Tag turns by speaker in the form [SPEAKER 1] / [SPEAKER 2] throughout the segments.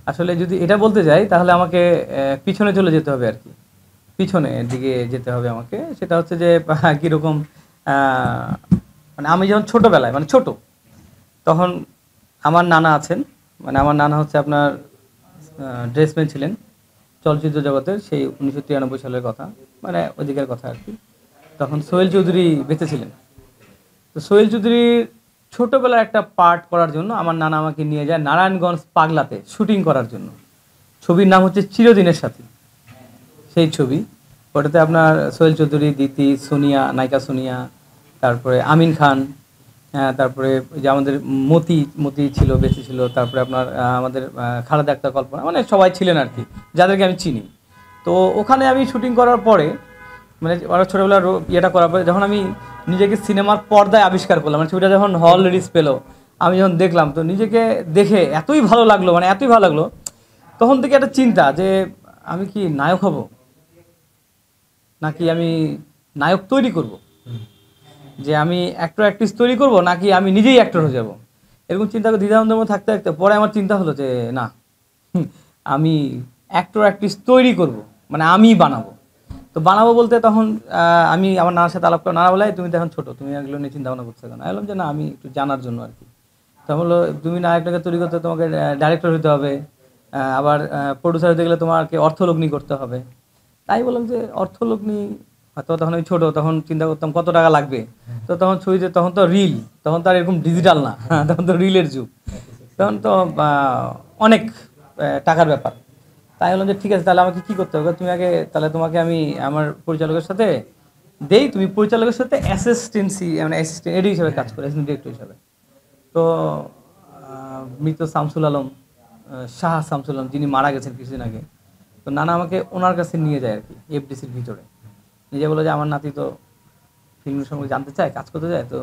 [SPEAKER 1] আসলে যদি এটা বলতে যাই তাহলে আমাকে পিছনে চলে যেতে হবে আর কি, পিছনের দিকে যেতে হবে আমাকে। সেটা হচ্ছে যে কীরকম, মানে আমি যখন ছোটোবেলায় মানে ছোট, তখন আমার নানা আছেন, মানে আমার নানা হচ্ছে আপনার ড্রেসম্যান ছিলেন চলচ্চিত্র জগতের, সেই 1993 সালের কথা, মানে ওইদিকের কথা আর কি। তখন সোহেল চৌধুরী বেঁচে ছিলেন। তো সোহেল চৌধুরীর ছোটোবেলার একটা পার্ট করার জন্য আমার নানা আমাকে নিয়ে যায় নারায়ণগঞ্জ পাগলাতে শুটিং করার জন্য। ছবির নাম হচ্ছে চিরদিনের সাথী। সেই ছবি, ওটাতে আপনার সোহেল চৌধুরী, দিতি, সোনিয়া, নায়িকা সোনিয়া, তারপরে আমিন খান, তারপরে যে আমাদের মতি মতি ছিল, বেশি ছিল, তারপরে আপনার আমাদের খালেদা আক্তার, কল্পনা, মানে সবাই ছিলেন আর কি, যাদেরকে আমি চিনি। তো ওখানে আমি শুটিং করার পরে, মানে ওরা ছোটোবেলার ইয়েটা করার পরে যখন আমি নিজেকে সিনেমার পর্দায় আবিষ্কার করলাম, মানে ছবিটা যখন হল রিলিজ পেলো, আমি যখন দেখলাম, তো নিজেকে দেখে এতই ভালো লাগলো, মানে এতই ভালো লাগলো, তখন থেকে একটা চিন্তা যে আমি কি নায়ক হব, নাকি আমি নায়ক তৈরি করব, যে আমি অ্যাক্টর অ্যাক্ট্রেস তৈরি করব, নাকি আমি নিজেই অ্যাক্টর হয়ে যাব। এরকম চিন্তা করে দ্বিধাদ্বন্দ্বের মধ্যে থাকতে থাকতে পরে আমার চিন্তা হলো যে না, আমি অ্যাক্টর অ্যাক্ট্রেস তৈরি করব, মানে আমি বানাবো। তো বানাবো বলতে তখন আমি আমার নানার সাথে আলাপ করে, নানা বলে তুমি তো এখন ছোটো, তুমি এগুলো নিয়ে চিন্তা ভাবনা করতে না। বললাম যে না, আমি একটু জানার জন্য আর কি। তখন বললো তুমি নায়কটাকে তৈরি করতে তোমাকে ডাইরেক্টর হতে হবে, আবার প্রডিউসার হতে গেলে তোমাকে অর্থলগ্নি করতে হবে। তাই বললাম যে অর্থলগ্নি, হয়তো তখন আমি ছোটো, তখন চিন্তা করতাম কত টাকা লাগবে। তো তখন ছবিতে তখন তো রিল, তখন তো আর এরকম ডিজিটাল না, তখন তো রিলের যুগ, তখন তো অনেক টাকার ব্যাপার। তাই বললাম যে ঠিক আছে, তাহলে আমাকে কী করতে হবে, তুমি আগে তাহলে তোমাকে আমি আমার পরিচালকের সাথে দেই, তুমি পরিচালকের সাথে অ্যাসিস্ট্যান্সি, মানে অ্যাসিস্ট্যান্ট এডি হিসাবে কাজ করো, অ্যাসিস্ট্যান্ট ডিরেক্টর হিসাবে। তো মৃত শামসুল আলম, শাহ শামসুল আলম, যিনি মারা গেছেন কিছুদিন আগে, তো নানা আমাকে ওনার কাছে নিয়ে যায় আর কি, এফডিসির ভিতরে নিজে বলে যে আমার নাতি তো ফিল্মের সম্পর্কে জানতে চায়, কাজ করতে চায়, তো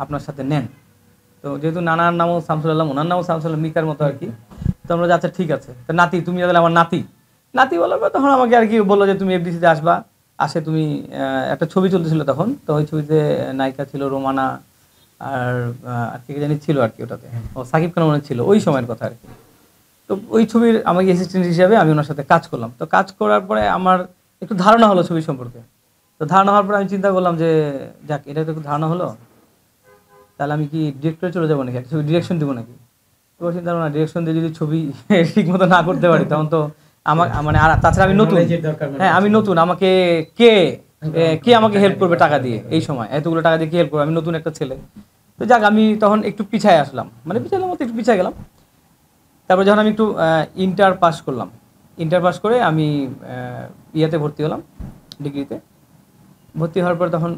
[SPEAKER 1] আপনার সাথে নেন। তো যেহেতু নানার নামও শামসুল আলম, ওনার নামও শামসুল আলম, মিকার মতো আর কি। তো আমরা আচ্ছা ঠিক আছে, তো নাতি তুমি তাহলে আমার নাতি, নাতি বলার পর তখন আমাকে আর কি বললো যে তুমি এফডিসিতে আসবা, আসে তুমি একটা ছবি চলতেছিল তখন, তো ওই ছবিতে নায়িকা ছিল রোমানা, আর আর কে জানি ছিল আর কি ওটাতে, ও সাকিব খান মনে ছিল, ওই সময়ের কথা আর কি। তো ওই ছবির আমাকে অ্যাসিস্ট্যান্ট হিসাবে আমি ওনার সাথে কাজ করলাম। তো কাজ করার পরে আমার একটু ধারণা হলো ছবি সম্পর্কে। তো ধারণা হওয়ার পরে আমি চিন্তা করলাম যে যাক, এটা তো একটু ধারণা হলো, তাহলে আমি কি ডিরেক্টরে চলে যাবো নাকি, একটা ছবি ডিরেকশন দেবো নাকি। এবার চিন্তা করলাম না, ডিরেকশন দিয়ে যদি ছবি ঠিক মতো না করতে পারি, তখন তো আমার মানে, আর তাছাড়া আমি নতুন, হ্যাঁ আমি নতুন, আমাকে কে কে আমাকে হেল্প করবে টাকা দিয়ে, এই সময় এতগুলো টাকা দিয়ে কে হেল্প করবে, আমি নতুন একটা ছেলে। তো যাক, আমি তখন একটু পিছায় আসলাম, মানে পিছানোর মতো একটু পিছায় গেলাম। তারপর যখন আমি একটু ইন্টার পাস করলাম, ইন্টার পাস করে আমি ইয়েতে ভর্তি হলাম, ডিগ্রিতে ভর্তি হওয়ার পরে তখন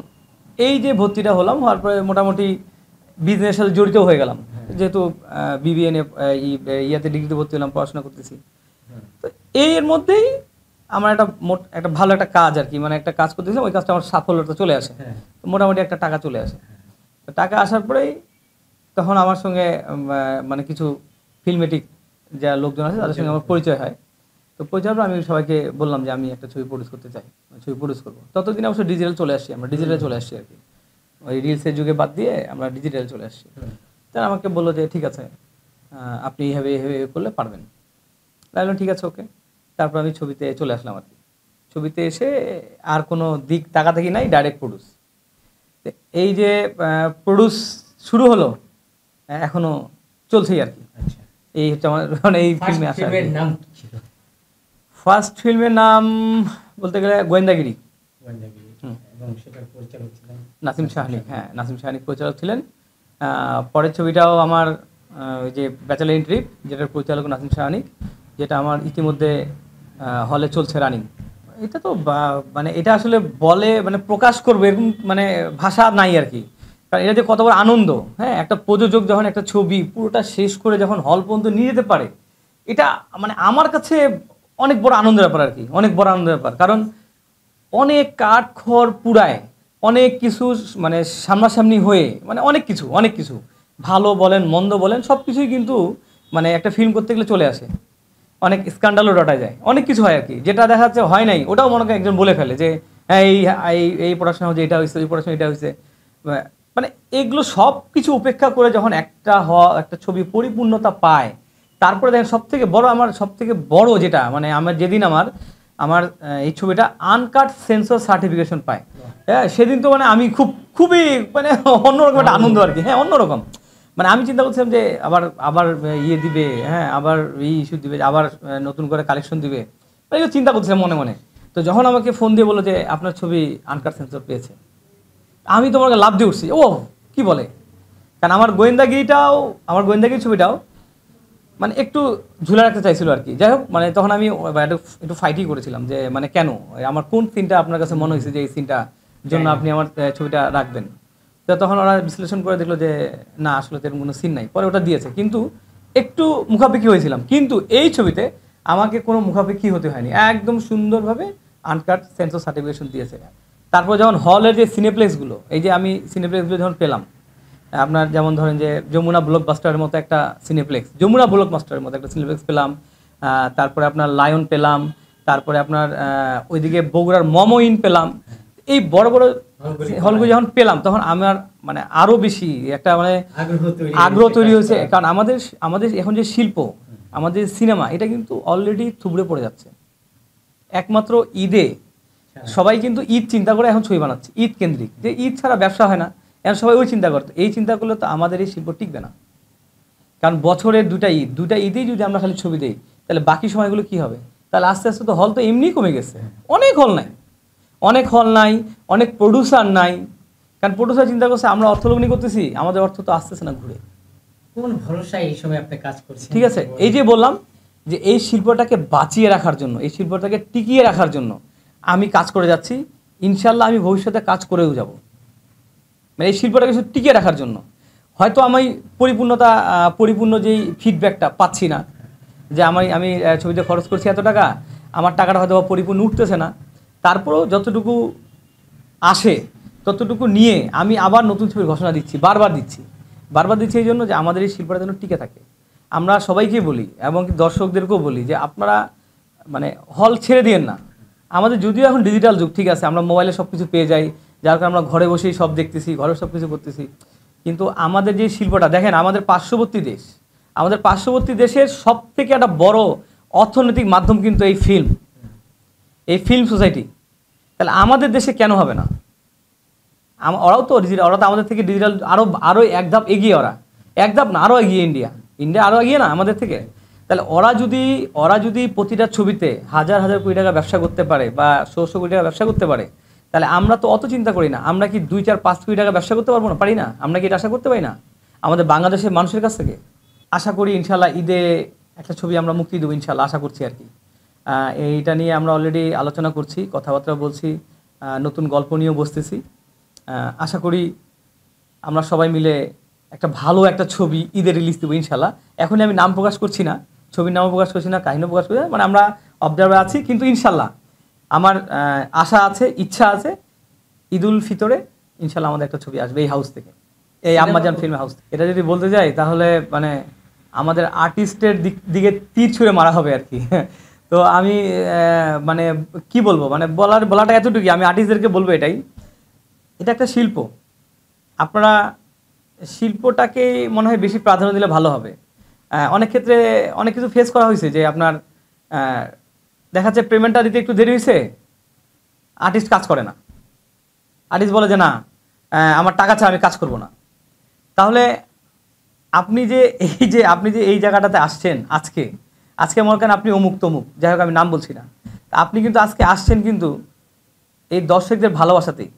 [SPEAKER 1] এই যে ভর্তিটা হলাম, হওয়ার পরে মোটামুটি বিজনেসের সাথে জড়িত হয়ে গেলাম, যেহেতু বিবিএ ইয়াতে ডিগ্রিতে ভর্তি হলাম, পড়াশোনা করতেছি। তো এর মধ্যেই আমার একটা ভালো একটা কাজ আর কি, মানে একটা কাজ করতেছিলাম, ওই কাজটা আমার সাফল্যতা চলে আসে, মোটামুটি একটা টাকা চলে আসে। তো টাকা আসার পরেই তখন আমার সঙ্গে মানে কিছু ফিল্মেটিক যা লোকজন আছে তাদের সঙ্গে আমার পরিচয় হয়। তো পরিচয় পর আমি সবাইকে বললাম যে আমি একটা ছবি প্রডিউস করতে চাই, ছবি প্রডিউস করবো। ততদিন অবশ্য ডিজিটাল চলে আসছি, আমরা ডিজিটালে চলে আসছি আর কি, ওই রিলসের যুগে বাদ দিয়ে আমরা ডিজিটালে চলে আসছি। তারা আমাকে বললো যে ঠিক আছে, আপনি এইভাবে এইভাবে করলে পারবেন। বললাম ঠিক আছে, ওকে। তারপর আমি ছবিতে চলে আসলাম আর কি। ছবিতে এসে আর কোনো দিক তাকাতাকি নাই, ডাইরেক্ট প্রডিউস। এই যে প্রডিউস শুরু হলো, এখনো চলছেই আর কি। এই হচ্ছে আমার মানে এই ফিল্মে আসা। ফার্স্ট ফিল্মের নাম বলতে গেলে গোয়েন্দাগিরি, নাসিম শাহনিক, হ্যাঁ নাসিম শাহনিক পরিচালক ছিলেন। পরের ছবিটাও আমার ওই যে ব্যাচেলর ইন ট্রিপ, যেটার পরিচালক নাসিম শাহনিক, যেটা আমার ইতিমধ্যে হলে চলছে রানিং। এটা তো মানে এটা আসলে বলে মানে প্রকাশ করবে এরকম মানে ভাষা নাই আর কি, কারণ এটা যে কত বড় আনন্দ। হ্যাঁ, একটা প্রযোজক যখন একটা ছবি পুরোটা শেষ করে যখন হল পর্যন্ত নিয়ে যেতে পারে, এটা মানে আমার কাছে অনেক বড় আনন্দের ব্যাপার আর কি, অনেক বড় আনন্দের ব্যাপার। কারণ অনেক কাঠ খড় পুড়ায়, অনেক কিছু মানে সামনাসামনি হয়ে, মানে অনেক কিছু ভালো বলেন মন্দ বলেন সব কিছুই কিন্তু মানে একটা ফিল্ম করতে গেলে চলে আসে। অনেক স্ক্যান্ডালও রটা যায়, অনেক কিছু হয় আর কি, যেটা দেখা যাচ্ছে হয় নাই ওটাও মনে করে একজন বলে ফেলে যে হ্যাঁ এই এই পড়াশোনা হচ্ছে, এটা হয়েছে, ওই পড়াশোনা এটা হয়েছে। মানে এগুলো সব কিছু উপেক্ষা করে যখন একটা ছবি পরিপূর্ণতা পায়, তারপরে দেখেন সব থেকে বড় যেটা মানে আমার যেদিন আমার আমার এই ছবিটা আনকাট সেন্সর সার্টিফিকেশন পায়, হ্যাঁ সেদিন তো মানে আমি খুবই মানে অন্যরকম একটা আনন্দ আর কি। হ্যাঁ অন্যরকম, মানে আমি চিন্তা করছিলাম যে আবার আবার ইয়ে দিবে, হ্যাঁ আবার এই ইস্যু দিবে, আবার নতুন করে কালেকশন দিবে, মানে এগুলো চিন্তা করছিলাম মনে মনে। তো যখন আমাকে ফোন দিয়ে বললো যে আপনার ছবি আনকাট সেন্সর পেয়েছে, আমি তোমাকে লাভ দিয়ে উঠছি, ও কি বলে। কারণ আমার গোয়েন্দাগিরি ছবিটাও মানে একটু ঝুলে রাখতে চাইছিল আর কি। যাই হোক, মানে তখন আমি একটু ফাইটই করেছিলাম যে মানে কেন আমার কোন সিনটা আপনার কাছে মনে হয়েছে যে এই সিনটা জন্য আপনি আমার ছবিটা রাখবেন। তো তখন ওরা বিশ্লেষণ করে দেখলো যে না আসলে তেমন কোনো সিন নাই, পরে ওটা দিয়েছে। কিন্তু একটু মুখাপেক্ষি হয়েছিলাম, কিন্তু এই ছবিতে আমাকে কোনো মুখাপেক্ষি হতে হয়নি, একদম সুন্দরভাবে আনকাট সেন্সর সার্টিফিকেশন দিয়েছে। তারপর যখন হলের যে সিনেপ্লেক্সগুলো, এই যে আমি সিনেপ্লেক্সগুলো যখন পেলাম, আপনার যেমন ধরেন যে যমুনা ব্লকবাস্টারের মতো একটা সিনেপ্লেক্স পেলাম, তারপরে আপনার লায়ন পেলাম, তারপরে আপনার ওইদিকে বগুড়ার মমইন পেলাম। এই বড় বড় হলগুলো যখন পেলাম তখন আমার মানে আরও বেশি একটা মানে আগ্রহ তৈরি হয়েছে। কারণ আমাদের এখন যে শিল্প, আমাদের সিনেমা, এটা কিন্তু অলরেডি থুবড়ে পড়ে যাচ্ছে। একমাত্র ঈদে সবাই কিন্তু ঈদ চিন্তা করে এখন ছবি বানাচ্ছে, ঈদ কেন্দ্রিক, যে ঈদ ছাড়া ব্যবসা হয় না, এখন সবাই ওই চিন্তা করতো। এই চিন্তা করলে তো আমাদের এই শিল্প টিকবে না। কারণ বছরের দুটা ঈদেই যদি আমরা খালি ছবি দিই, তাহলে বাকি সময়গুলো কি হবে? তাহলে আস্তে আস্তে তো হল তো এমনিই কমে গেছে, অনেক হল নাই, অনেক প্রডিউসার নাই। কারণ প্রডিউসার চিন্তা করছে আমরা অর্থ লগ্নি করতেছি, আমাদের অর্থ তো আসতেছে না ঘুরে।
[SPEAKER 2] কোন ভরসায় এই সময় আপনি কাজ করছেন?
[SPEAKER 1] ঠিক আছে, এই যে বললাম যে এই শিল্পটাকে বাঁচিয়ে রাখার জন্য, এই শিল্পটাকে টিকিয়ে রাখার জন্য আমি কাজ করে যাচ্ছি। ইনশাল্লাহ আমি ভবিষ্যতে কাজ করেও যাব, মানে এই শিল্পটাকে শুধু টিকিয়ে রাখার জন্য। হয়তো আমি পরিপূর্ণ যেই ফিডব্যাকটা পাচ্ছি না, যে আমি ছবিতে খরচ করছি এত টাকা, আমার টাকাটা হয়তো পরিপূর্ণ উঠতেছে না, তারপরেও যতটুকু আসে ততটুকু নিয়ে আমি আবার নতুন ছবির ঘোষণা দিচ্ছি, বারবার দিচ্ছি এই জন্য যে আমাদের এই শিল্পটা যেন টিকে থাকে। আমরা সবাইকে বলি এবং দর্শকদেরকেও বলি যে আপনারা মানে হল ছেড়ে দিয়েন না। আমাদের যদিও এখন ডিজিটাল যুগ, ঠিক আছে, আমরা মোবাইলে সব কিছু পেয়ে যাই, যার কারণে আমরা ঘরে বসেই সব দেখতেছি, ঘরে সব কিছু করতেছি। কিন্তু আমাদের যে শিল্পটা দেখেন, আমাদের পার্শ্ববর্তী দেশের সব থেকে একটা বড় অর্থনৈতিক মাধ্যম কিন্তু এই ফিল্ম সোসাইটি। তাহলে আমাদের দেশে কেন হবে না? ওরাও তো আমাদের থেকে ডিজিটাল আরও এক ধাপ এগিয়ে, এক ধাপ না আরও এগিয়ে, ইন্ডিয়া আরও এগিয়ে না আমাদের থেকে। তাহলে ওরা যদি প্রতিটা ছবিতে হাজার হাজার কোটি টাকা ব্যবসা করতে পারে বা 100 কোটি টাকা ব্যবসা করতে পারে, তাহলে আমরা তো অত চিন্তা করি না। আমরা কি 2, 4, 5 কোটি টাকা ব্যবসা করতে পারবো না? পারি না? আমরা কি এটা আশা করতে পারি না আমাদের বাংলাদেশের মানুষের কাছ থেকে? আশা করি ইনশাল্লাহ ঈদে একটা ছবি আমরা মুক্তি দেবো ইনশাল্লাহ, আশা করছি আর কি। এইটা নিয়ে আমরা অলরেডি আলোচনা করছি, কথাবার্তা বলছি, নতুন গল্প নিয়েও বসতেছি। আশা করি আমরা সবাই মিলে একটা ভালো একটা ছবি ঈদে রিলিজ দেবো ইনশাল্লাহ। এখনই আমি নাম প্রকাশ করছি না, ছবির নামও প্রকাশ করছি না, কাহিনীও প্রকাশ করছি না, মানে আমরা অবজার্ভার আছি। কিন্তু ইনশাল্লাহ আমার আশা আছে, ইচ্ছা আছে, ঈদুল ফিতরে ইনশাল্লাহ আমাদের একটা ছবি আসবে এই হাউস থেকে, এই আম্মাজান ফিল্ম হাউস। এটা যদি বলতে যাই তাহলে মানে আমাদের আর্টিস্টের দিকে তীর ছুঁড়ে মারা হবে আর কি। তো আমি মানে কি বলবো, মানে বলাটা এতটুকুই। আমি আর্টিস্টদেরকে বলবো এটা একটা শিল্প, আপনারা শিল্পটাকে মনে হয় বেশি প্রাধান্য দিলে ভালো হবে। অনেক ক্ষেত্রে অনেক কিছু ফেস করা হয়েছে যে আপনার দেখা যাচ্ছে পেমেন্টটা দিতে একটু দেরি হয়েছে, আর্টিস্ট কাজ করে না, আর্টিস্ট বলে যে না আমার টাকা ছাড়া আমি কাজ করব না। তাহলে আপনি যে এই জায়গাটাতে আসছেন আজকে মনে করেন আপনি অমুক তমুক, যাই হোক আমি নাম বলছি না, আপনি কিন্তু আজকে আসছেন কিন্তু এই দর্শকদের ভালোবাসাতেই,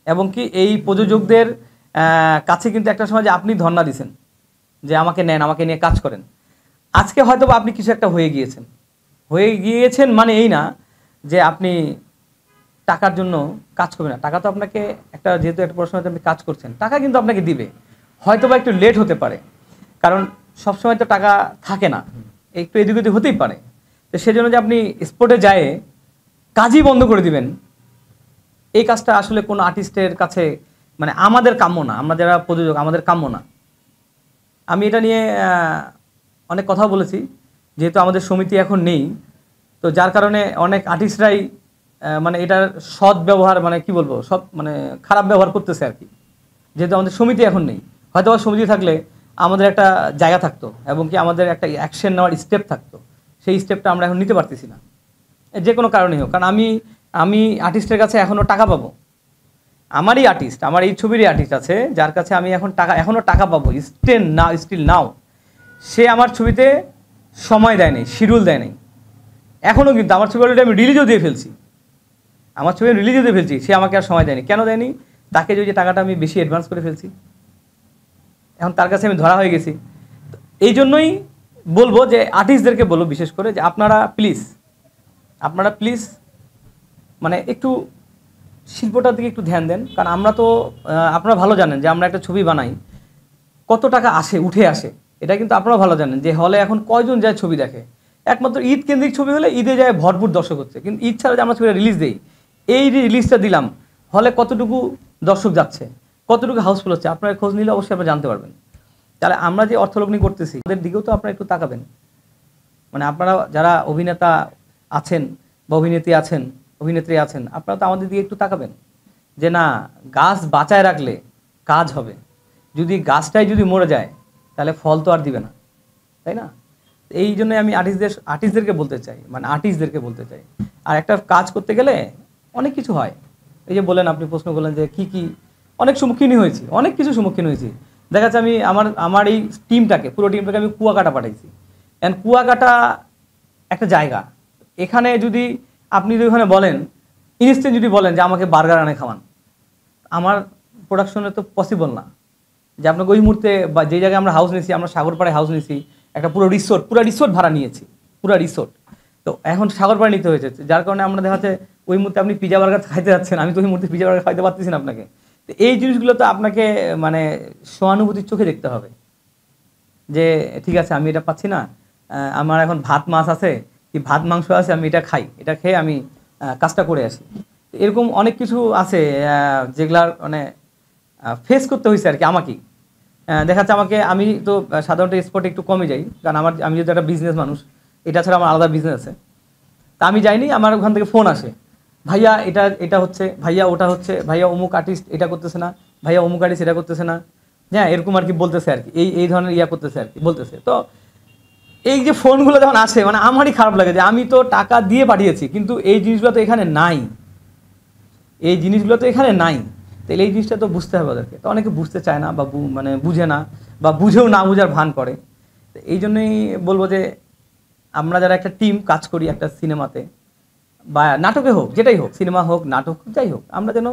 [SPEAKER 1] এবং কি এই প্রযোজকদের কাছে কিন্তু একটা সময় যে আপনি ধর্ণা দিছেন যে আমাকে নেন, আমাকে নিয়ে কাজ করেন। আজকে হয়তো বা আপনি কিছু একটা হয়ে গিয়েছেন মানে এই না যে আপনি টাকার জন্য কাজ করবেন না। টাকা তো আপনাকে যেহেতু একটা পড়াশোনাতে আপনি কাজ করছেন, টাকা কিন্তু আপনাকে দিবে, হয়তো বা একটু লেট হতে পারে, কারণ সবসময় তো টাকা থাকে না, একটু এদিক ওদিক হতেই পারে। তো সেজন্য যে আপনি স্পটে যায় কাজই বন্ধ করে দিবেন, এই কাজটা আসলে কোনো আর্টিস্টের কাছে মানে আমাদের কাম্য না, আমরা যারা প্রযোজক আমাদের কাম্য না। আমি এটা নিয়ে অনেক কথা বলেছি, যেহেতু আমাদের সমিতি এখন নেই, তো যার কারণে অনেক আর্টিস্টরাই মানে এটার সৎ ব্যবহার মানে কি বলবো মানে খারাপ ব্যবহার করতেছে আর কি। যেহেতু আমাদের সমিতি এখন নেই, হয়তো সমিতি থাকলে আমাদের একটা জায়গা থাকতো এবং কি আমাদের একটা অ্যাকশন নেওয়ার স্টেপ থাকতো, সেই স্টেপটা আমরা এখন নিতে পারতেছি না, যে কোনো কারণেই হোক। কারণ আমি আমি আর্টিস্টের কাছে এখনও টাকা পাবো, আমারই আর্টিস্ট, আমার এই ছবিরই আর্টিস্ট আছে যার কাছে আমি এখনও টাকা পাবো স্টিল নাও, সে আমার ছবিতে সময় দেয় নাই, শিডিউল দেয় নাই এখনও। কিন্তু আমার ছবি অলরেডি আমি রিলিজও দিয়ে ফেলছি, সে আমাকে আর সময় দেয়নি। কেন দেয়নি? তাকে যে টাকাটা আমি বেশি অ্যাডভান্স করে ফেলছি, এখন তার কাছে আমি ধরা হয়ে গেছি। এই জন্যই বলবো যে আর্টিস্টদেরকে বলবো বিশেষ করে যে আপনারা প্লিজ মানে একটু শিল্পটার দিকে একটু ধ্যান দেন। কারণ আমরা তো আপনারা ভালো জানেন যে আমরা একটা ছবি বানাই কত টাকা উঠে আসে, এটা কিন্তু আপনারাও ভালো জানেন যে হলে এখন কয়জন যায় ছবি দেখে। একমাত্র ঈদ কেন্দ্রিক ছবি হলে ঈদে যায় ভরপুর দর্শক হচ্ছে, কিন্তু ঈদ ছাড়া যে আমরা ছবিটা রিলিজ দিই, এই রিলিজটা দিলাম হলে কতটুকু দর্শক যাচ্ছে, কতটুকু হাউসফুল হচ্ছে, আপনারা খোঁজ নিলে অবশ্যই আপনারা জানতে পারবেন। তাহলে আমরা যে অর্থলগ্নি করতেছি তাদের দিকেও তো আপনারা একটু তাকাবেন। মানে আপনারা যারা অভিনেতা আছেন বা অভিনেত্রী আছেন, আপনারা তো আমাদের দিকে একটু তাকাবেন যে না, গাছ বাঁচায় রাখলে কাজ হবে, যদি গাছটাই যদি মরে যায় তাহলে ফল তো আর দিবে না, তাই না? এই জন্যই আমি আর্টিস্টদেরকে বলতে চাই, আর একটা কাজ করতে গেলে অনেক কিছু হয়। এই যে বলেন, আপনি প্রশ্ন করলেন যে কি অনেক কিছু সম্মুখীন হয়েছি। দেখা যাচ্ছে আমি আমার এই পুরো টিমটাকে আমি কুয়াকাটা পাঠাইছি। অ্যান্ড কুয়াকাটা একটা জায়গা, এখানে যদি আপনি ওখানে বলেন, ইনস্ট্যান্ট যদি বলেন যে আমাকে বার্গার আনে খাওয়ান, আমার প্রোডাকশনে তো পসিবল না যে আপনাকে ওই মুহূর্তে, বা যে জায়গায় আমরা হাউস নিয়েছি, আমরা সাগরপাড়ায় হাউস নিয়েছি, একটা পুরো রিসোর্ট ভাড়া নিয়েছি, তো এখন সাগরপাড়া নিতে হয়েছে, যার কারণে আমরা দেখা যাচ্ছে ওই মুহূর্তে আপনি পিজা বার্গার খাইতে যাচ্ছেন, আমি তো ওই মুহূর্তে পিজা বার্গার খাইতে পারতেছি না আপনাকে। তো এই জিনিসগুলো তো আপনাকে মানে সহানুভূতির চোখে দেখতে হবে যে ঠিক আছে আমি এটা পাচ্ছি না, আমার এখন ভাত মাছ আছে কি ভাত মাংস আছে, আমি এটা খাই, এটা খেয়ে আমি কাজটা করে আসি। এরকম অনেক কিছু আছে যেগুলার মানে ফেস করতে হয়েছে আর কি আমাকেই। দেখা যাচ্ছে আমি তো সাধারণত স্পটে একটু কমে যাই, কারণ আমি যেহেতু একটা বিজনেস মানুষ, এটা ছাড়া আমার আলাদা বিজনেস আছে। তা আমি যাইনি, আমার ওখান থেকে ফোন আসে, ভাইয়া এটা হচ্ছে, ভাইয়া ওটা হচ্ছে, ভাইয়া অমুক আর্টিস্ট এটা করতেছে না, ভাইয়া অমুক আর্টিস্ট এটা করতেছে না, হ্যাঁ এরকম আর কি বলতেছে আর কি, এই ধরনের করতেছে আর কি বলতেছে। তো এই যে ফোনগুলো যখন আসে, মানে আমারই খারাপ লাগে যে আমি তো টাকা দিয়ে পাঠিয়েছি, কিন্তু এই জিনিসগুলো তো এখানে নাই, তাহলে এই জিনিসটা তো বুঝতে হবে ওদেরকে। তো অনেকে বুঝতে চায় না বা মানে বুঝে না, বা বুঝেও না বুঝার ভান করে। তো এই জন্যই বলবো যে আমরা যারা একটা টিম কাজ করি একটা সিনেমাতে বা নাটকে হোক, যেটাই হোক, সিনেমা হোক, নাটক হোক, যাই হোক, আমরা যেন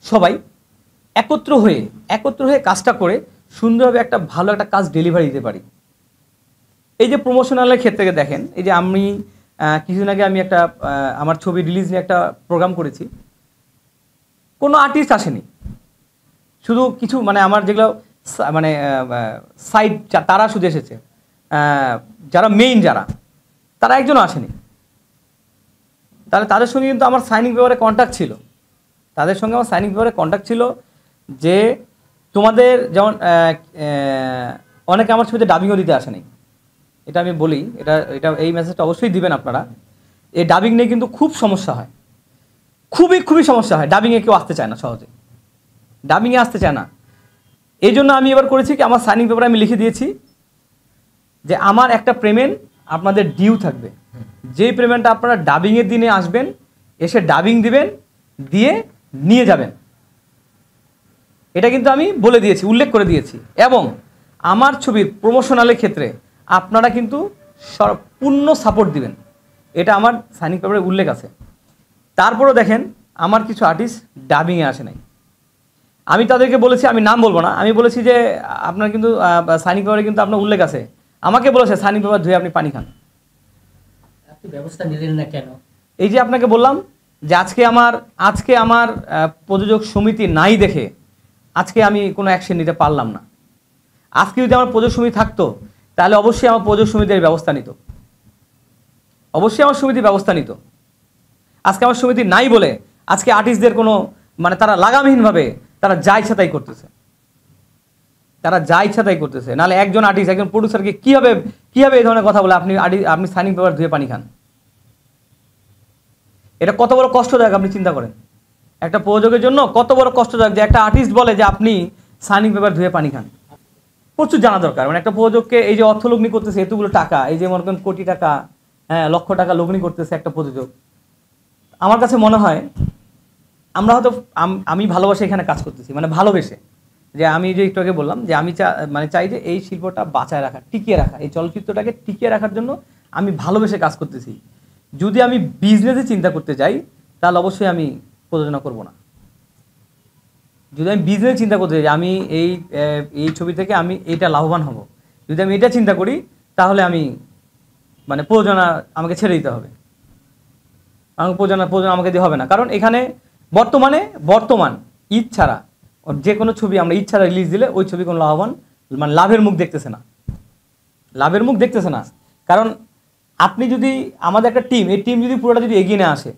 [SPEAKER 1] সবাই একত্র হয়ে কাজটা করে সুন্দরভাবে একটা ভালো একটা কাজ ডেলিভারি দিতে পারি। এই যে প্রমোশনালের ক্ষেত্রে দেখেন, এই যে আমি কিছুদিন আগে আমি একটা আমার ছবি রিলিজ নিয়ে একটা প্রোগ্রাম করেছি, কোনো আর্টিস্ট আসেনি, শুধু কিছু মানে আমার যেগুলো মানে সাইড তারা শুধু এসেছে, যারা মেইন তারা একজনও আসেনি। তাহলে তাদের সঙ্গে কিন্তু আমার সাইনিং পেপারে কন্ট্যাক্ট ছিল, যে তোমাদের যেমন অনেকে আমার ছবিতে ডাবিংও দিতে আসেনি, এটা আমি বলি, এটা এই মেসেজটা অবশ্যই দিবেন আপনারা। এই ডাবিং নিয়ে কিন্তু খুব সমস্যা হয়, খুবই সমস্যা হয়। ডাবিংয়ে কেউ আসতে চায় না, সহজে ডাবিংয়ে আসতে চায় না। এই জন্য আমি এবার করেছি কি, আমার সাইনিং পেপারে আমি লিখে দিয়েছি যে আমার একটা পেমেন্ট আপনাদের ডিউ থাকবে, যেই পেমেন্টটা আপনারা ডাবিংয়ের দিনে আসবেন, এসে ডাবিং দিবেন, দিয়ে নিয়ে যাবেন। এটা কিন্তু আমি বলে দিয়েছি, উল্লেখ করে দিয়েছি। এবং আমার ছবির প্রমোশনালের ক্ষেত্রে আপনারা কিন্তু পূর্ণ সাপোর্ট দিবেন, এটা আমার সাইনিং পেপারে উল্লেখ আছে। তারপরেও দেখেন আমার কিছু আর্টিস্ট ডাবিংয়ে আসে নাই, আমি তাদেরকে বলেছি, আমি নাম বলবো না, আমি বলেছি যে আপনার কিন্তু সাইনিং পেপারে কিন্তু আপনার উল্লেখ আছে, আমাকে বলেছে সাইনিং পেপার ধুয়ে আপনি পানি খান।
[SPEAKER 2] আপনি ব্যবস্থা নিলেন না কেন?
[SPEAKER 1] এই যে আপনাকে বললাম যে আজকে আমার প্রযোজক সমিতি নাই দেখে আজকে আমি কোনো অ্যাকশন নিতে পারলাম না। আজকে যদি আমার প্রযোজক সমিতি থাকতো তাহলে অবশ্যই আমার প্রযোজক সমিতির ব্যবস্থা নিত, আজকে আমার সমিতি নাই বলে আজকে আর্টিস্টদের কোনো মানে তারা লাগামহীনভাবে তারা যা ইচ্ছা তাই করতেছে, নাহলে একজন আর্টিস্ট একজন প্রডিউসারকে কীভাবে এই ধরনের কথা বলে আপনি সাইনিং পেপার ধুয়ে পানি খান, এটা কত বড় কষ্টদায়ক আপনি চিন্তা করেন। একটা প্রযোজকের জন্য কত বড় কষ্টদায়ক যে একটা আর্টিস্ট বলে যে আপনি সাইনিং পেপার ধুয়ে পানি খান। প্রচুর জানা দরকার। মানে একটা প্রযোজককে এই যে অর্থ লগ্নি করতেছে এতগুলো টাকা, এই যে মনে করেন কোটি টাকা, হ্যাঁ লক্ষ টাকা লগ্নি করতেছে একটা প্রযোজক, আমার কাছে মনে হয় আমরা হয়তো আমি ভালোবাসে এখানে কাজ করতেছি, মানে ভালোবেসে, যে আমি যে একটু আগে বললাম যে আমি মানে চাই যে এই শিল্পটা বাঁচায় রাখা, টিকিয়ে রাখা, এই চলচ্চিত্রটাকে টিকিয়ে রাখার জন্য আমি ভালোবেসে কাজ করতেছি। যদি আমি বিজনেসে চিন্তা করতে যাই তাহলে অবশ্যই আমি প্রযোজনা করব না। যদি আমি বিজনেস চিন্তা করতে যাই আমি এই ছবি থেকে আমি এইটা লাভবান হব, যদি আমি এটা চিন্তা করি তাহলে আমি মানে প্রযোজনা আমাকে ছেড়ে দিতে হবে, আমাকে প্রযোজনা আমাকে দিয়ে হবে না। কারণ এখানে বর্তমান ঈদ ছাড়া যে কোনো ছবি আমরা ঈদ ছাড়া রিলিজ দিলে ওই ছবি কোনো মানে লাভের মুখ দেখতেছে না, লাভের মুখ দেখতেছে না। কারণ আপনি যদি আমাদের একটা টিম, এই টিম যদি পুরোটা যদি এগিয়ে না আসে,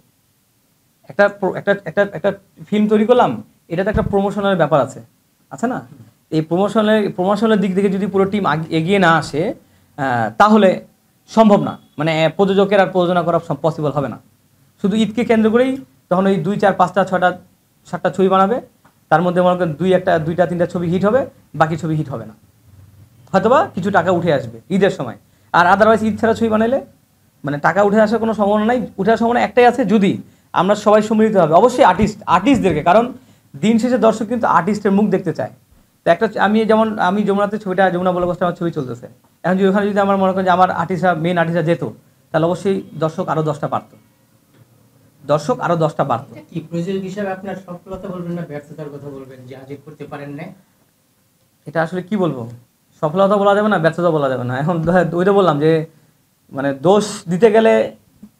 [SPEAKER 1] একটা একটা একটা একটা ফিল্ম তৈরি করলাম, এটাতে একটা প্রমোশনের ব্যাপার আছে না? এই প্রমোশনের দিক থেকে যদি পুরো টিম এগিয়ে না আসে তাহলে সম্ভব না, মানে প্রযোজকের আর প্রযোজনা করা পসিবল হবে না। শুধু ঈদকে কেন্দ্র করেই তখন ওই 2, 4, 5টা 6টা 7টা ছবি বানাবে, তার মধ্যে মনে করেন 2টা 3টা ছবি হিট হবে, বাকি ছবি হিট হবে না, হয়তোবা কিছু টাকা উঠে আসবে ঈদের সময়। আর আদারওয়াইজ ঈদ ছাড়া ছবি বানাইলে মানে টাকা উঠে আসার কোনো সম্ভাবনা নাই। উঠে আসার সম্ভাবনা একটাই আছে, যদি আমরা সবাই সম্মিলিত হবে, অবশ্যই আর্টিস্টদেরকে, কারণ দিন শেষে দর্শক কিন্তু আর্টিস্টের মুখ দেখতে চায়। তো একটা আমি যমুনাতে ছবিটা, যমুনা বলে আমার ছবি চলতেছে, এখন যদি ওখানে যদি আমার মনে করেন যে আমার মেন আর্টিস্টরা যেত, তাহলে অবশ্যই দর্শক আরও 10টা বাড়তো।
[SPEAKER 2] কি প্রযোজক হিসাবে আপনার সফলতা বলবেন না ব্যর্থতার কথা বলবেন যে আজ করতে পারেন না?
[SPEAKER 1] এটা আসলে কি বলবো, সফলতা বলা যাবে না, ব্যর্থতা বলা যাবে না। এখন ওইটা বললাম যে মানে দোষ দিতে গেলে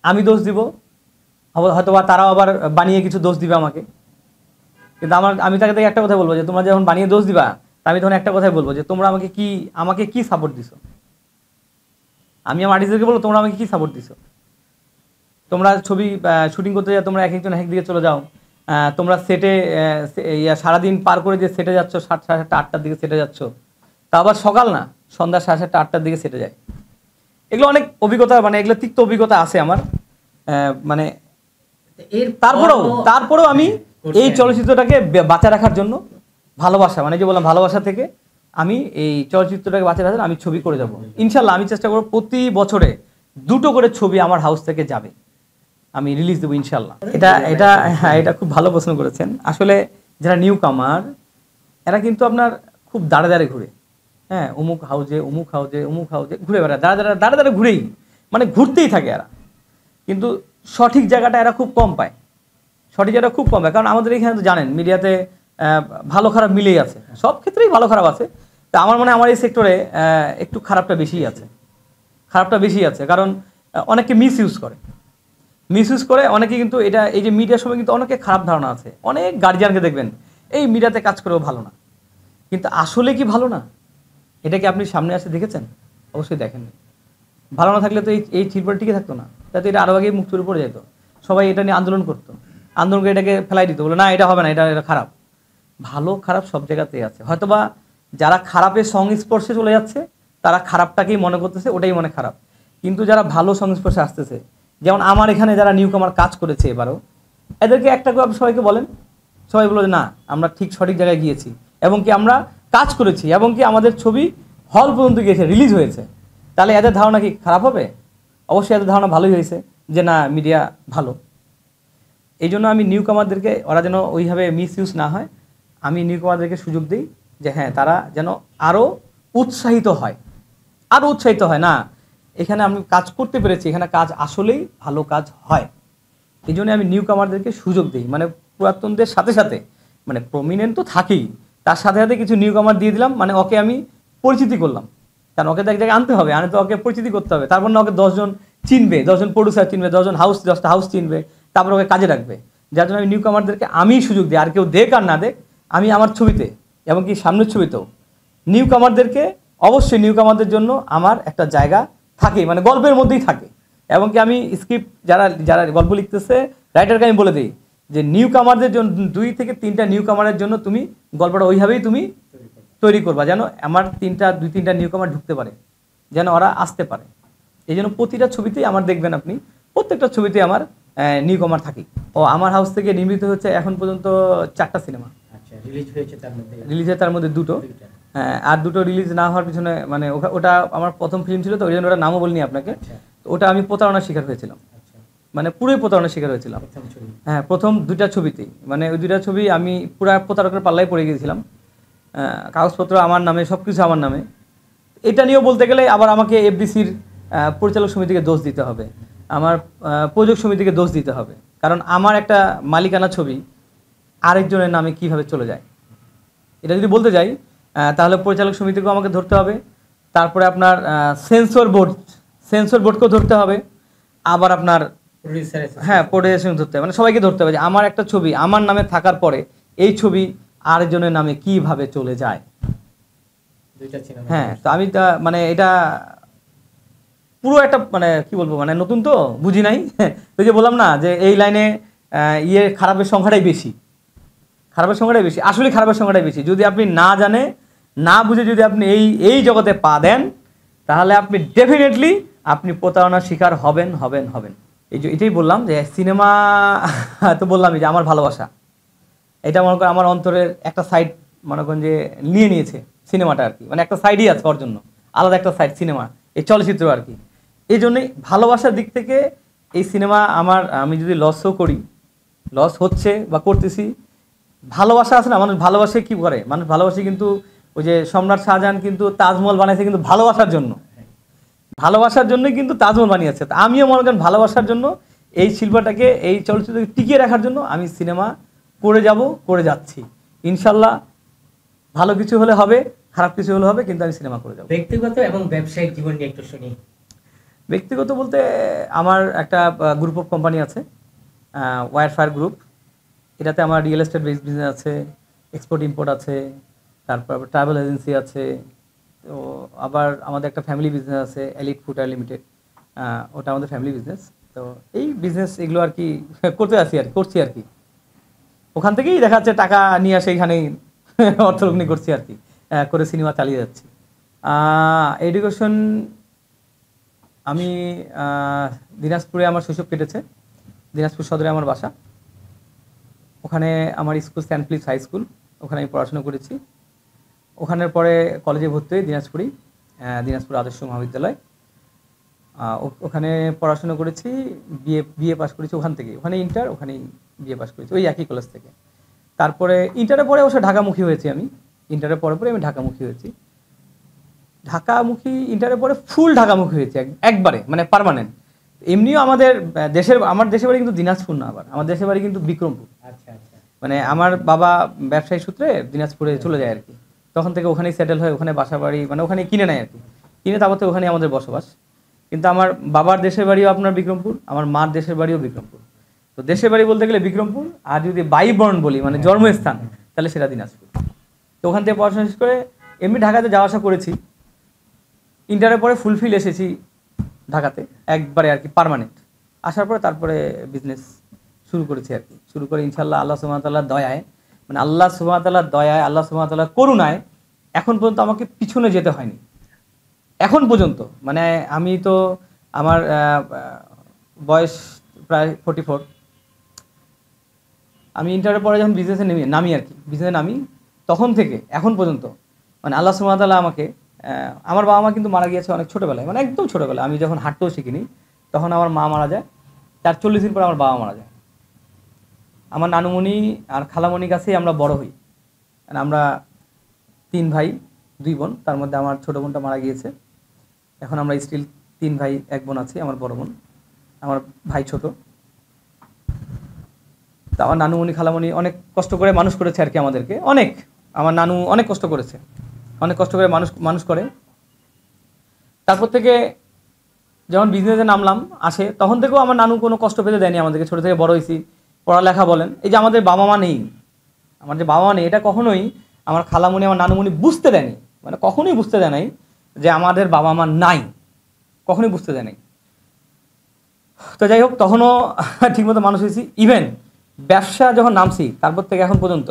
[SPEAKER 1] আমি দোষ দিব, হয়তো বা তারাও আবার বানিয়ে কিছু দোষ দিবে আমাকে। কিন্তু আমি তাকে থেকে একটা কথাই বলবো যে তোমরা যখন বানিয়ে দোষ দিবা, আমি তখন একটা কথাই বলবো যে তোমরা আমাকে কি সাপোর্ট দিছো। আমি আমার আর্টিস্টদেরকে বলবো তোমরা আমাকে কি সাপোর্ট দিছো। তোমরা ছবি শুটিং করতে যাও, তোমরা একজন একদিকে চলে যাও, তোমরা সেটে সারাদিন পার করে যে সেটে যাচ্ছ 7, 7:30, 8টার দিকে সেটে যাচ্ছ, তা আবার সকাল না, সন্ধ্যা 7:30, 8টার দিকে সেটে যায়। এগুলো অনেক অভিজ্ঞতা, মানে এগুলো তিক্ত অভিজ্ঞতা আছে আমার। মানে তারপরেও আমি এই চলচ্চিত্রটাকে বাঁচায় রাখার জন্য ভালোবাসা, মানে যে বললাম ভালোবাসা থেকে আমি এই চলচ্চিত্রটাকে বাঁচায় রাখার আমি ছবি করে যাব ইনশাল্লাহ। আমি চেষ্টা করবো প্রতি বছরে 2টো করে ছবি আমার হাউস থেকে যাবে, আমি রিলিজ দেবো ইনশাল্লাহ। এটা খুব ভালো প্রশ্ন করেছেন। আসলে যারা নিউ কামার এরা কিন্তু আপনার খুব দাঁড়ে ঘুরে, হ্যাঁ অমুক হাউজে ঘুরে বেড়ায়, দাঁড়ে ঘুরেই, মানে ঘুরতেই থাকে এরা, কিন্তু সঠিক জায়গাটা এরা খুব কম পায়, কারণ আমাদের এখানে তো জানেন মিডিয়াতে ভালো খারাপ মিলেই আছে, সব ক্ষেত্রেই ভালো খারাপ আছে। তা আমার মনে হয় আমার এই সেক্টরে একটু খারাপটা বেশি আছে, কারণ অনেকে মিস ইউজ করে অনেকে, কিন্তু এই যে মিডিয়ার সময় কিন্তু অনেকে খারাপ ধারণা আছে। অনেক গার্জিয়ানকে দেখবেন এই মিডিয়াতে কাজ করেও ভালো না, কিন্তু আসলে কি ভালো না এটা কি আপনি সামনে আসে দেখেছেন? অবশ্যই দেখেননি। ভালো না থাকলে তো এই শিল্পটা টিকে থাকতো না, তাতে এটা আরও আগে মুখ চুরি পড়ে যেত, সবাই এটা নিয়ে আন্দোলন করে এটাকে ফেলাই দিত, বলে না এটা হবে না, এটা খারাপ। ভালো খারাপ সব জায়গাতেই আছে, হয়তোবা যারা খারাপের সংস্পর্শে চলে যাচ্ছে তারা খারাপটাকেই মনে করতেছে, ওটাই মনে খারাপ। কিন্তু যারা ভালো সংস্পর্শে আসতেছে, যেমন আমার এখানে যারা নিউ কামার কাজ করেছে এবারও, এদেরকে একটা করে সবাইকে বলেন, সবাই বলো যে না আমরা ঠিক সঠিক জায়গায় গিয়েছি, এবং কি আমরা কাজ করেছি, এবং কি আমাদের ছবি হল পর্যন্ত গিয়েছে, রিলিজ হয়েছে, তাহলে এদের ধারণা কি খারাপ হবে? অবশ্যই এদের ধারণা ভালোই হয়েছে যে না মিডিয়া ভালো। এই জন্য আমি নিউ কামারদেরকে, ওরা যেন ওইভাবে মিস ইউজ না হয়, আমি নিউ কামারদেরকে সুযোগ দিই যে হ্যাঁ তারা যেন আরও উৎসাহিত হয় না এখানে আমি কাজ করতে পেরেছি, এখানে কাজ আসলেই ভালো কাজ হয়। এই জন্য আমি নিউ কামারদেরকে সুযোগ দিই, মানে পুরাতনদের সাথে সাথে, মানে প্রমিনেন্ট তো থাকেই, তার সাথে সাথে কিছু নিউ কামার দিয়ে দিলাম, মানে ওকে আমি পরিচিতি করলাম, কারণ ওকে তো এক জায়গায় আনতে হবে, তো ওকে পরিচিতি করতে হবে, তারপর না ওকে 10 জন চিনবে, 10 জন প্রডিউসার চিনবে, 10টা হাউস চিনবে, তারপর ওকে কাজে রাখবে। যার জন্য আমি নিউ কামারদেরকে আমি সুযোগ দিই, আর কেউ দেখ আর না দেখ, আমি আমার ছবিতে এবং কি সামনের ছবিতেও নিউ কামারদেরকে, অবশ্যই নিউ কামারদের জন্য আমার একটা জায়গা থাকে, মানে গল্পের মধ্যেই থাকে। এবং কি আমি স্ক্রিপ্ট যারা গল্প লিখতেছে রাইটারকে আমি বলে দিই যে নিউ কামারদের জন্য 2 থেকে 3টা নিউ কামারের জন্য তুমি গল্পটা ওইভাবেই তুমি তৈরি করবা, যেন আমার 2-3টা নিউ কামার ঢুকতে পারে, যেন ওরা আসতে পারে। এই জন্য প্রতিটা ছবিতেই আমার দেখবেন আপনি, প্রত্যেকটা ছবিতে আমার নিউ কামার থাকি। আমার হাউস থেকে নির্মিত হচ্ছে এখন পর্যন্ত 4টা সিনেমা,
[SPEAKER 2] রিলিজ হয়েছে তার মধ্যে
[SPEAKER 1] 2টো, হ্যাঁ, আর দুটো রিলিজ না হওয়ার পিছনে মানে ওটা আমার প্রথম ফিল্ম ছিল, তো ওই জন্য ওটা নামও বলিনি আপনাকে।
[SPEAKER 2] আচ্ছা
[SPEAKER 1] তো ওটা আমি প্রতারণার শিকার হয়েছিলাম,
[SPEAKER 2] আচ্ছা।
[SPEAKER 1] মানে পুরোই প্রতারণার শিকার হয়েছিলাম।
[SPEAKER 2] প্রথম ছবি।
[SPEAKER 1] হ্যাঁ, প্রথম দুইটা ছবিতেই, মানে ওই দুইটা ছবি আমি পুরা প্রতারকের পাল্লায় পড়ে গিয়েছিলাম। কাগজপত্র আমার নামে, সব কিছু আমার নামে। এটা নিয়েও বলতে গেলে আবার আমাকে এফডিসির পরিচালক সমিতিকে দোষ দিতে হবে, আমার প্রযোজক সমিতিকে দোষ দিতে হবে, কারণ আমার একটা মালিকানা ছবি আরেকজনের নামে কিভাবে চলে যায়। এটা যদি বলতে যাই তাহলে পরিচালক সমিতিকেও আমাকে ধরতে হবে, তারপরে আপনার সেন্সর বোর্ডকেও ধরতে হবে, আবার আপনার হ্যাঁ প্রোডিউসার ধরতে হবে, মানে সবাইকে ধরতে হবে যে আমার একটা ছবি আমার নামে থাকার পরে এই ছবি আরেকজনের নামে কিভাবে চলে যায়। হ্যাঁ, তো আমি মানে এটা পুরো একটা মানে কি বলবো, মানে নতুন তো বুঝি নাই। তো যে বললাম না যে এই লাইনে খারাপের সংখ্যাটাই বেশি, আসলে খারাপের সংখ্যাটাই বেশি। যদি আপনি না জানে না বুঝে যদি আপনি এই জগতে পা দেন, তাহলে আপনি ডেফিনেটলি আপনি প্রতারণার শিকার হবেন। এটাই বললাম যে সিনেমা তো বললামই যে আমার ভালোবাসা, এটা মনে করেন আমার অন্তরের একটা সাইড, মনে করেন যে নিয়েছে সিনেমাটা আর কি, মানে একটা সাইডই আছে ওর জন্য, আলাদা একটা সাইড সিনেমা, এই চলচ্চিত্র আর কি। এই জন্যই ভালোবাসার দিক থেকে এই সিনেমা আমি যদি লসও করি, লস হচ্ছে বা করতেছি, ভালোবাসা আছে না, মানুষ ভালোবাসে কি করে, মানুষ ভালোবাসে কিন্তু ওই যে সম্রাট শাহজাহান কিন্তু তাজমহল বানাইছে কিন্তু ভালোবাসার জন্যই কিন্তু তাজমহল বানিয়েছে। তা আমিও মনে করেন ভালোবাসার জন্য এই শিল্পটাকে, এই চলচ্চিত্রকে টিকিয়ে রাখার জন্য আমি সিনেমা করে যাচ্ছি। ইনশাল্লাহ ভালো কিছু হলে হবে, খারাপ কিছু হলে হবে, কিন্তু আমি সিনেমা করে যাবো।
[SPEAKER 2] ব্যক্তিগত এবং ব্যবসায়িক জীবন নিয়ে একটু শুনি।
[SPEAKER 1] ব্যক্তিগত বলতে আমার একটা গ্রুপ অফ কোম্পানি আছে, ওয়ারফায়ার গ্রুপ। এটাতে আমার রিয়েল এস্টেট বিজনেস আছে, এক্সপোর্ট ইম্পোর্ট আছে, তারপর ট্রাভেল এজেন্সি আছে, তো আবার আমাদের একটা ফ্যামিলি বিজনেস আছে এলিট ফুডওয়্যার লিমিটেড, ওটা আমাদের ফ্যামিলি বিজনেস। তো এই বিজনেস এগুলো আর কি করছি আর কি। ওখান থেকেই দেখা যাচ্ছে টাকা নিয়ে আসে এখানেই অর্থলগ্নি করছি আর কি, করে সিনেমা চালিয়ে যাচ্ছি। এডুকেশন আমি দিনাজপুরে আমার শৈশব কেটেছে, দিনাজপুর সদরে আমার বাসা। ওখানে আমার school Saint Philip's High School, ওখানে আমি পড়াশোনা করেছি। ওখানের পরে কলেজে ভর্তি হই দিনাজপুর আদর্শ মহাবিদ্যালয়, ওখানে পড়াশোনা করেছি, বিএ পাস করেছি ওখান থেকে, ওখানেই বিএ পাস করেছি ওই একই কলেজ থেকে। তারপরে ইন্টারের পরে অবশ্য ঢাকামুখী হয়েছি আমি, ইন্টারের পরে আমি ঢাকামুখী হয়েছি। ইন্টারের পরে ফুল ঢাকামুখী হয়েছে একবারে, মানে পার্মানেন্ট। এমনিও আমার দেশের বাড়ি কিন্তু দিনাজপুর না, আবার আমার দেশের বাড়ি কিন্তু বিক্রমপুর।
[SPEAKER 2] আচ্ছা আচ্ছা।
[SPEAKER 1] মানে আমার বাবা ব্যবসায়ী সূত্রে দিনাজপুরে চলে যায় আর কি, তখন থেকে ওখানেই সেটেল হয়, ওখানে বাসা বাড়ি মানে ওখানে কিনে নেয় আর কি, কিনে তারপর ওখানে আমাদের বসবাস। কিন্তু আমার বাবার দেশের বাড়িও আপনার বিক্রমপুর, আমার মার দেশের বাড়িও বিক্রমপুর। তো দেশের বাড়ি বলতে গেলে বিক্রমপুর, আর যদি বাইবর্ন বলি মানে জন্মস্থান, তাহলে সেটা দিনাজপুর। তো ওখান থেকে পড়াশোনা শেষ করে এমনি ঢাকাতে যাওয়া আসা করেছি। ইন্টারের পরে ফুলফিল এসেছি ঢাকাতে একবারে আর কি পার্মানেন্ট। আসার পরে তারপরে বিজনেস শুরু করেছি আর কি, শুরু করে ইনশাল্লাহ আল্লাহ সুবহানাহু ওয়া তাআলার দয়ায়, মানে আল্লাহ সুবহানাহু ওয়া তাআলার দয়ায়, আল্লাহ সুবহানাহু ওয়া তাআলার করুণায় এখন পর্যন্ত আমাকে পিছনে যেতে হয়নি এখন পর্যন্ত। মানে আমি তো আমার বয়স প্রায় 44। আমি ইন্টারের পরে যখন বিজনেসে নামি তখন থেকে এখন পর্যন্ত মানে আল্লাহ সুবহানাহু ওয়া তাআলা আমাকে, আমার বাবা মা কিন্তু মারা গিয়েছে অনেক ছোটোবেলায়, মানে একদম ছোটোবেলায়, আমি যখন হাঁটতেও শিখিনি তখন আমার মা মারা যায়, তার 40 দিন পর আমার বাবা মারা যায়। আমার নানুমণি আর খালামণির কাছেই আমরা বড় হই, মানে আমরা 3 ভাই 2 বোন, তার মধ্যে আমার ছোটো বোনটা মারা গিয়েছে। এখন আমরা স্টিল 3 ভাই 1 বোন আছি, আমার বড় বোন, আমার ভাই ছোট। তা আমার নানুমণি খালামণি অনেক কষ্ট করে মানুষ করেছে আর কি আমাদেরকে, আমার নানু অনেক কষ্ট করে মানুষ করে। তারপর থেকে যখন বিজনেসে নামলাম তখন থেকেও আমার নানু কোনো কষ্ট পেতে দেয়নি আমাদেরকে, ছোটো থেকে বড় হয়েছি। পড়ালেখা বলেন, এই যে আমাদের বাবা মা নেই, এটা কখনোই আমার খালামণি আমার নানুমণি বুঝতে দেয়নি, মানে কখনোই বুঝতে দেয় নাই যে আমাদের বাবা মা নাই, কখনোই বুঝতে দেয় নাই। তো যাই হোক, তখনও ঠিকমতো মানুষ হয়েছি। ইভেন ব্যবসা যখন নামছি তারপর থেকে এখন পর্যন্ত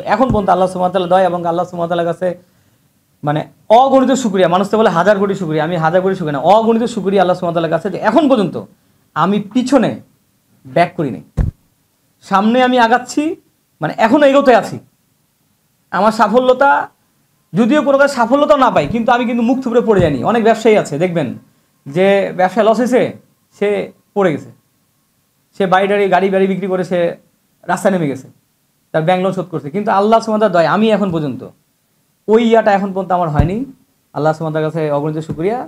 [SPEAKER 1] আল্লাহ সুবহানাহু ওয়া তাআলা দয়া এবং আল্লাহ সুবহানাহু ওয়া তাআলার কাছে মানে অগণিত শুকরিয়া, মানুষ তো বলে 1000 কোটি শুকরিয়া, আমি 1000 কোটি শুকরিয়া না, অগণিত শুকরিয়া আল্লাহ সুবহানাহু ওয়া তাআলার কাছে যে এখন পর্যন্ত আমি পিছনে ব্যাক করি নাই, সামনে আমি আগাচ্ছি, মানে এখনো এগোতে আছি। আমার সাফল্যতা যদিও কোনো কাজ সাফল্যতাও না পাই, কিন্তু আমি কিন্তু মুখ থুবড়ে পড়ে যাইনি। অনেক ব্যবসায়ী আছে দেখবেন যে ব্যবসায় লস হয়েছে, সে পড়ে গেছে, সে গাড়ি বাড়ি বিক্রি করে সে রাস্তায় নেমে গেছে, তার ব্যাংক লোন শোধ করছে। কিন্তু আল্লাহ সুবহানাহু ওয়া তাআলার দয়া আমি এখন পর্যন্ত ওই ইয়াটা এখন পর্যন্ত আমার হয়নি। আল্লাহ সুবহানাহু ওয়া তাআলার কাছে অগণিত শুকরিয়া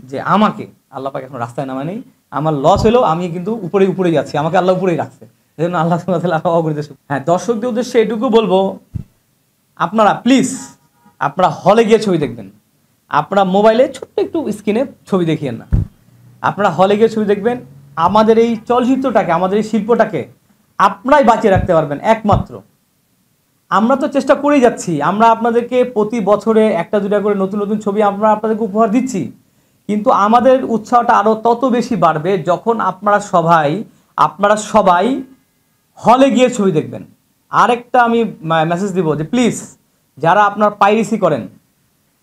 [SPEAKER 1] যে আমাকে আল্লাহ পাক এখন রাস্তায় নামায়নি। আমার লস হলেও আমি কিন্তু উপরে যাচ্ছি, আমাকে আল্লাহ উপরেই রাখছে, এই জন্য আল্লাহ সুবহানাহু ওয়া তাআলা অগণিত শুকরিয়া। হ্যাঁ, দর্শকদের উদ্দেশ্যে এটুকু বলবো, আপনারা প্লিজ আপনারা হলে গিয়ে ছবি দেখবেন। আপনারা মোবাইলে ছোট্ট একটু স্ক্রিনে ছবি দেখিয়েন না, আপনারা হলে গিয়ে ছবি দেখবেন। আমাদের এই চলচ্চিত্রটাকে, আমাদের এই শিল্পটাকে আপনারাই বাঁচিয়ে রাখতে পারবেন একমাত্র। আমরা তো চেষ্টা করেই যাচ্ছি, আমরা আপনাদেরকে প্রতি বছরে একটা দুটা করে নতুন নতুন ছবি আমরা আপনাদেরকে উপহার দিচ্ছি, কিন্তু আমাদের উৎসাহটা আরও তত বেশি বাড়বে যখন আপনারা সবাই হলে গিয়ে ছবি দেখবেন। আরেকটা আমি মেসেজ দিব যে প্লিজ যারা আপনার পাইরেসি করেন,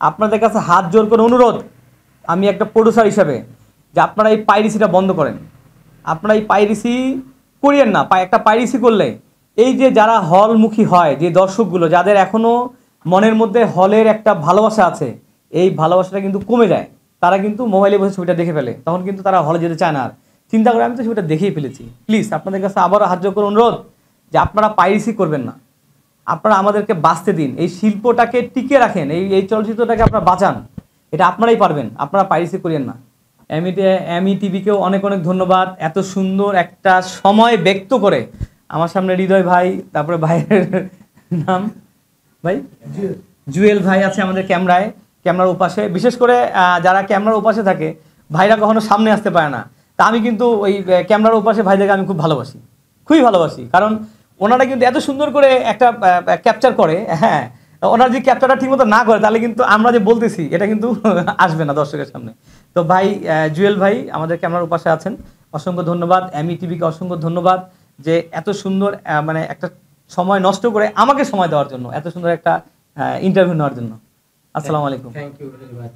[SPEAKER 1] আপনাদের কাছে হাত জোর করে অনুরোধ, আমি একটা প্রডিউসার হিসাবে, যে আপনারা এই পাইরেসিটা বন্ধ করেন। আপনারা এই পাইরেসি করিয়েন না। একটা পাইরেসি করলে এই যে যারা হলমুখী হয়, যে দর্শকগুলো যাদের এখনও মনের মধ্যে হলের একটা ভালোবাসা আছে, এই ভালোবাসাটা কিন্তু কমে যায়। তারা কিন্তু মোবাইলে বসে ছবিটা দেখে ফেলে, তখন কিন্তু তারা হলে যেতে চায় না। আর চিন্তা করে আমি তো ছবিটা দেখেই ফেলেছি। প্লিজ আপনাদের কাছে আবারও হাত জোর করে অনুরোধ যে আপনারা পাইরেসি করবেন না, আপনারা আমাদেরকে বাঁচতে দিন, এই শিল্পটাকে টিকে রাখেন, এই চলচ্চিত্রটাকে আপনারা বাঁচান, এটা আপনারাই পারবেন, আপনারা পাইরেসি করিয়েন না। এমি টিভিকেও অনেক অনেক ধন্যবাদ, এত সুন্দর একটা সময় ব্যক্ত করে আমার সামনে হৃদয় ভাই, তারপরে ভাইয়ের নাম ভাই জুয়েল ভাই আছে আমাদের ক্যামেরার ওপাশে। বিশেষ করে যারা ক্যামেরার ওপাশে থাকে, ভাইরা কখনো সামনে আসতে পারে না, তা আমি কিন্তু ওই ক্যামেরার ওপাশে ভাইদেরকে আমি খুব ভালোবাসি, কারণ ওনারা কিন্তু এত সুন্দর করে একটা ক্যাপচার করে। হ্যাঁ, ওনারা যদি ক্যাপচারটা ঠিকমতো না করে তাহলে কিন্তু আমরা যে বলতেছি এটা কিন্তু আসবে না দর্শকের সামনে। তো ভাই জুয়েল ভাই আমাদের ক্যামেরার ওপাশে আছেন, অসংখ্য ধন্যবাদ। এমি টিভিকে অসংখ্য ধন্যবাদ যে এত সুন্দর মানে একটা সময় নষ্ট করে আমাকে সময় দেওয়ার জন্য, এত সুন্দর একটা ইন্টারভিউ নেওয়ার জন্য। আসসালামু আলাইকুম।
[SPEAKER 2] Thank you very much.